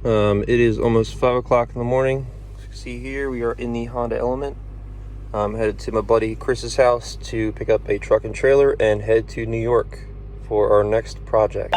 It is almost 5 o'clock in the morning. As you can see here, we are in the Honda Element. I'm headed to my buddy Chris's house to pick up a truck and trailer and head to New York for our next project.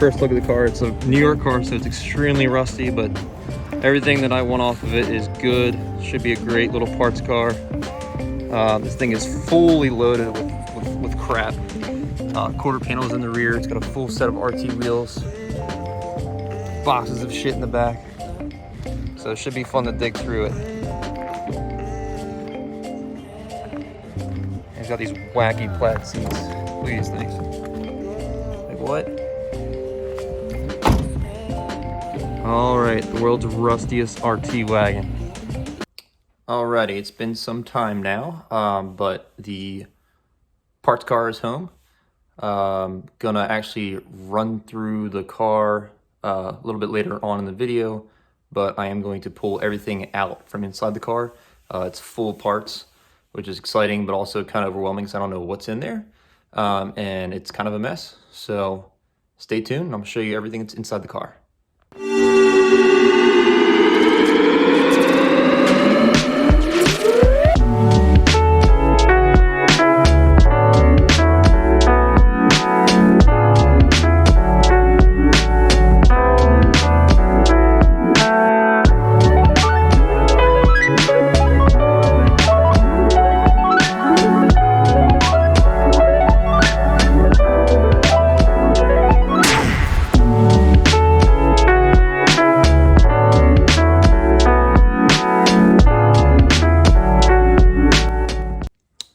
First look at the car. It's a New York car, so it's extremely rusty, but everything that I want off of it is good. Should be a great little parts car. This thing is fully loaded with crap. Quarter panels in the rear. It's got a full set of RT wheels. Boxes of shit in the back. So it should be fun to dig through it. It's got these wacky plaid seats. Look at these things. Like what? All right, the world's rustiest RT wagon. Alrighty, it's been some time now, but the parts car is home. Gonna actually run through the car a little bit later on in the video, but I am going to pull everything out from inside the car. It's full of parts, which is exciting, but also kind of overwhelming because I don't know what's in there. And it's kind of a mess, so stay tuned. I'm gonna show you everything that's inside the car.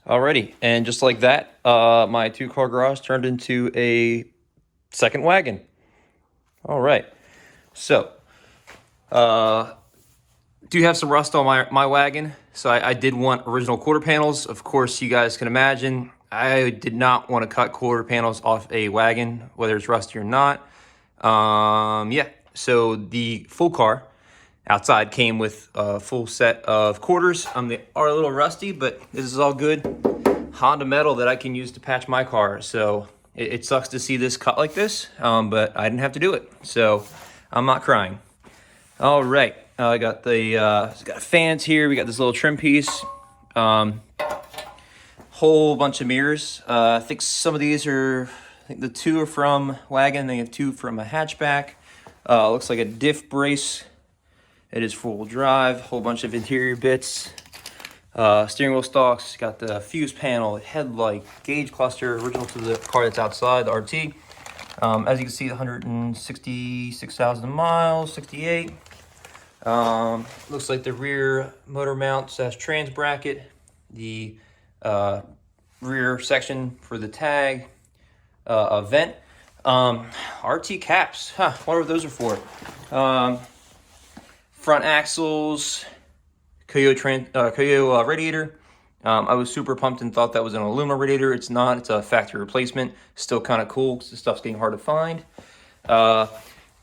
Alrighty, and just like that, my two-car garage turned into a second wagon. All right, so do have some rust on my wagon, so I did want original quarter panels. Of course, you guys can imagine, I did not want to cut quarter panels off a wagon, whether it's rusty or not. Yeah, so the full car outside came with a full set of quarters. They are a little rusty, but this is all good Honda metal that I can use to patch my car. So it sucks to see this cut like this, but I didn't have to do it, so I'm not crying. All right, I got the got fans here. We got this little trim piece, whole bunch of mirrors. I think some of these are, I think the two are from wagon. They have two from a hatchback. Looks like a diff brace. It is four-wheel drive, whole bunch of interior bits. Steering wheel stalks, got the fuse panel, headlight, gauge cluster, original to the car that's outside, the RT. As you can see, 166,000 miles, 68. Looks like the rear motor mount / trans bracket, the rear section for the tag, a vent, RT caps. Huh, wonder what those are for. Front axles, Koyo radiator. I was super pumped and thought that was an aluminum radiator. It's not. It's a factory replacement. Still kind of cool because the stuff's getting hard to find.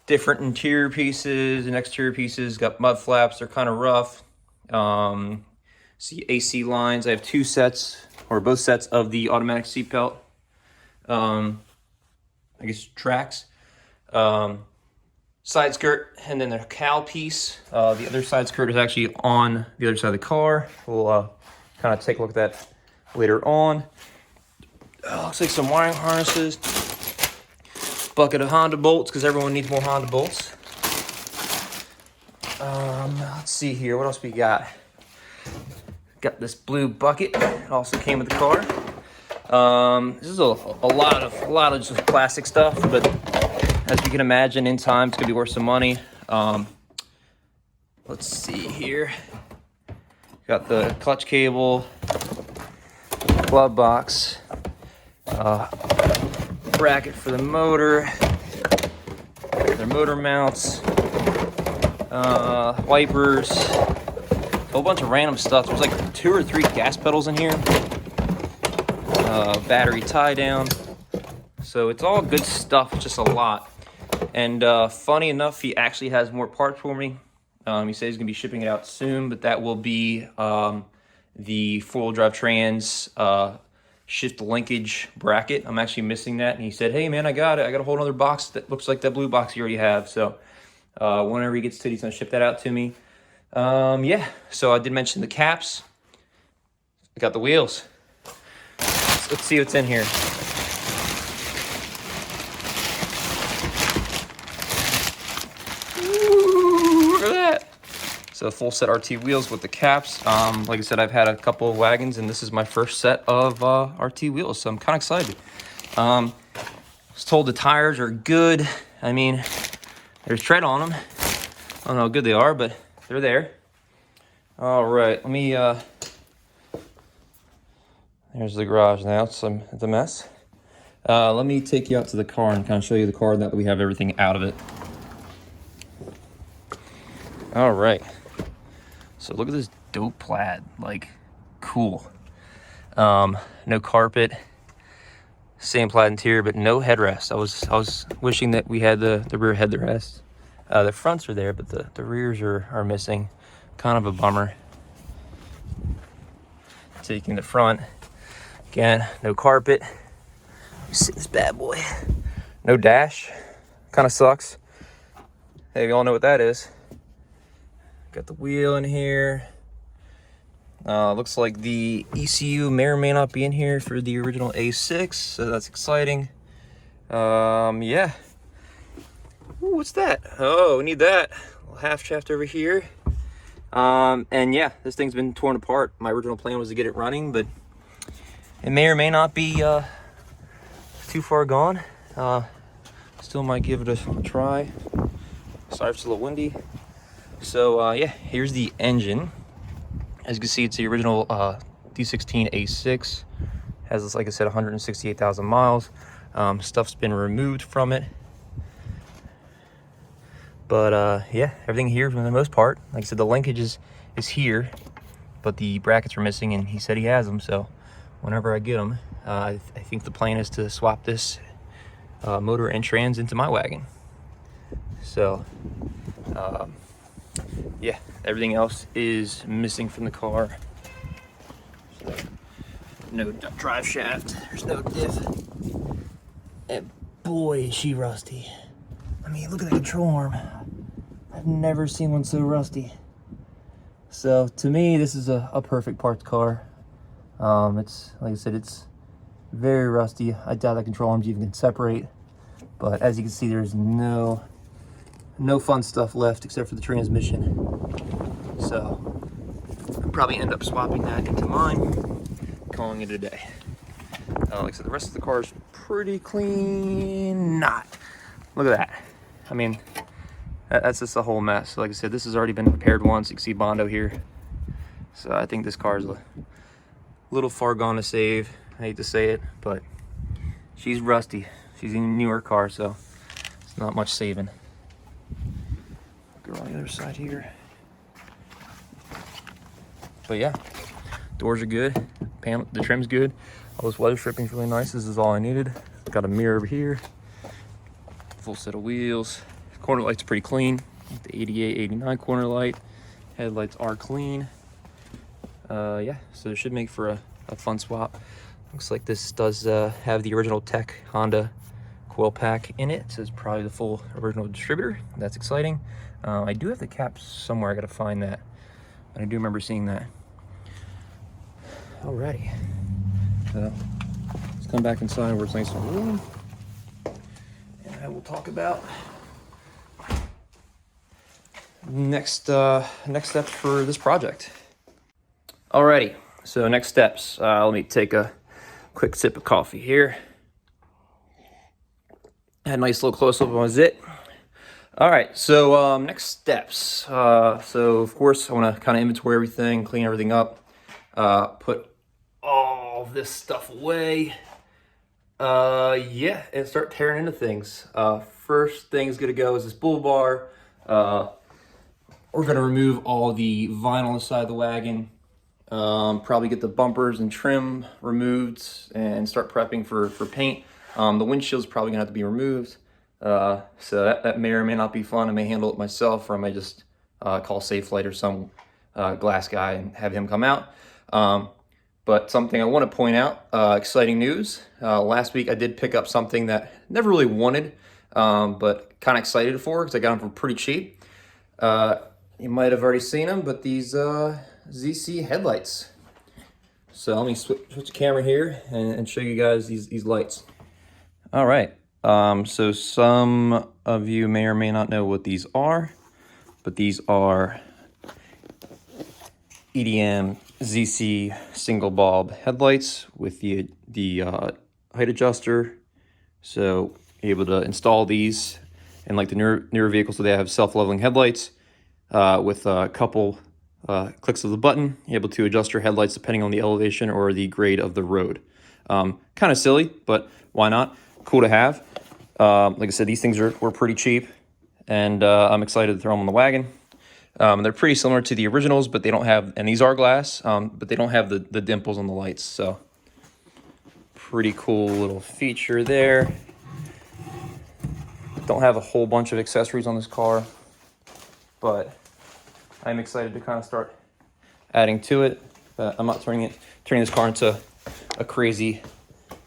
different interior pieces and exterior pieces. Got mud flaps, they're kind of rough. See AC lines. I have two sets, or both sets of the automatic seatbelt. I guess tracks. Side skirt, and then the cowl piece. The other side skirt is actually on the other side of the car. We'll kind of take a look at that later on. Looks like some wiring harnesses. Bucket of Honda bolts, because everyone needs more Honda bolts. Let's see here, what else we got? Got this blue bucket. It also came with the car. This is a lot of just plastic stuff, but as you can imagine, in time it's gonna be worth some money. Let's see here. Got the clutch cable, glove box, bracket for the motor, their motor mounts, wipers, a whole bunch of random stuff. There's like 2 or 3 gas pedals in here, battery tie down. So it's all good stuff, it's just a lot. And funny enough, he actually has more parts for me. He says he's gonna be shipping it out soon, but that will be the 4-wheel drive trans shift linkage bracket. I'm actually missing that, and he said, hey man, I got it. I got a whole other box that looks like that blue box you already have. So whenever he gets to it, he's gonna ship that out to me. Yeah, so I did mention the caps. I got the wheels. Let's see what's in here. Ooh, look at that. So full set RT wheels with the caps. Like I said, I've had a couple of wagons, and this is my first set of RT wheels, so I'm kind of excited. I was told the tires are good. I mean, there's tread on them. I don't know how good they are, but they're there. All right, let me, there's the garage now. It's a mess. Let me take you out to the car and kind of show you the car now that we have everything out of it. All right. So look at this dope plaid, like cool. No carpet, same plaid interior, but no headrest. I was wishing that we had the rear headrest. The fronts are there, but the rears are missing. Kind of a bummer. Taking the front, again, no carpet. Let me see this bad boy. No dash, kind of sucks. Hey, you all know what that is. Got the wheel in here. Looks like the ECU may or may not be in here for the original A6, so that's exciting. Yeah. Ooh, what's that? Oh, we need that. Little half shaft over here. And yeah, this thing's been torn apart. My original plan was to get it running, but it may or may not be too far gone. Still might give it a try. Sorry if it's a little windy. So yeah, here's the engine. As you can see, it's the original D16 A6. Has, like I said, 168,000 miles. Stuff's been removed from it. But yeah, everything here for the most part. Like I said, the linkage is here, but the brackets are missing, and he said he has them. So whenever I get them, I think the plan is to swap this motor and trans into my wagon. So yeah, everything else is missing from the car. So, no drive shaft, there's no diff, and boy is she rusty. I mean, look at the control arm. I've never seen one so rusty. So to me, this is a perfect parked car. It's, like I said, it's very rusty. I doubt that control arms even can separate. But as you can see, there's no fun stuff left except for the transmission. So I'll probably end up swapping that into mine, calling it a day. Like I said, the rest of the car is pretty clean. Not. Look at that. I mean, that's just a whole mess. Like I said, this has already been repaired once. You can see Bondo here. So I think this car is a little far gone to save. I hate to say it, but she's rusty. She's a newer car, so it's not much saving. Go on the other side here. But yeah, doors are good. The trim's good. All this weather stripping is really nice. This is all I needed. Got a mirror over here. Full set of wheels. Corner light's pretty clean. The 88, 89 corner light. Headlights are clean. Yeah, so it should make for a fun swap. Looks like this does have the original Tech Honda coil pack in it. So it's probably the full original distributor. That's exciting. I do have the cap somewhere. I gotta find that. But I do remember seeing that. Alrighty. So let's come back inside where it's nice and warm. And I will talk about next steps for this project. Alrighty, so next steps. Let me take a quick sip of coffee here. Had a nice little close-up on zit. All right, so next steps. So of course I want to kind of inventory everything, clean everything up, put all this stuff away. Yeah, and start tearing into things. First thing's gonna go is this bull bar. We're gonna remove all the vinyl inside the wagon. Probably get the bumpers and trim removed and start prepping for paint. The windshield's probably gonna have to be removed. So that may or may not be fun. I may handle it myself, or I may just call Safelite or some glass guy and have him come out. But something I want to point out, exciting news. Last week I did pick up something that I never really wanted, but kind of excited for because I got them for pretty cheap. You might have already seen them, but these ZC headlights. So let me switch the camera here and show you guys these lights. All right. So some of you may or may not know what these are, but these are EDM ZC single bulb headlights with the height adjuster. So you're able to install these in like the newer vehicles, so they have self-leveling headlights with a couple clicks of the button. You're able to adjust your headlights depending on the elevation or the grade of the road. Kind of silly, but why not? Cool to have. Like I said, these things were pretty cheap, and I'm excited to throw them on the wagon. They're pretty similar to the originals, but they don't have, and these are glass, but they don't have the dimples on the lights. So pretty cool little feature there. Don't have a whole bunch of accessories on this car, but I'm excited to kind of start adding to it. I'm not turning this car into a crazy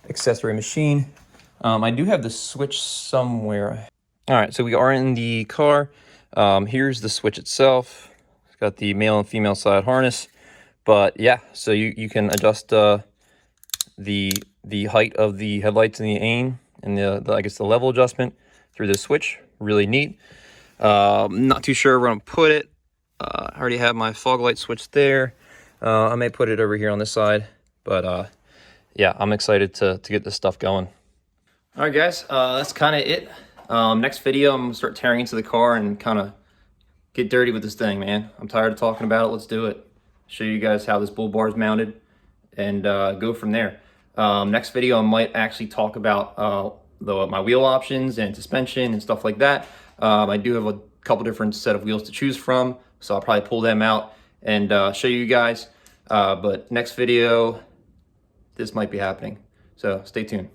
accessory machine. I do have the switch somewhere. All right, so we are in the car. Here's the switch itself. It's got the male and female side harness. But yeah, so you can adjust the height of the headlights and the aim and the I guess the level adjustment through this switch. Really neat. Not too sure where I'm gonna put it. I already have my fog light switch there. I may put it over here on this side, but yeah, I'm excited to get this stuff going. All right, guys, that's kind of it. Next video, I'm gonna start tearing into the car and kind of get dirty with this thing, man. I'm tired of talking about it. Let's do it. Show you guys how this bull bar is mounted and go from there. Next video, I might actually talk about my wheel options and suspension and stuff like that. I do have a couple different set of wheels to choose from, so I'll probably pull them out and show you guys. But next video, this might be happening. So stay tuned.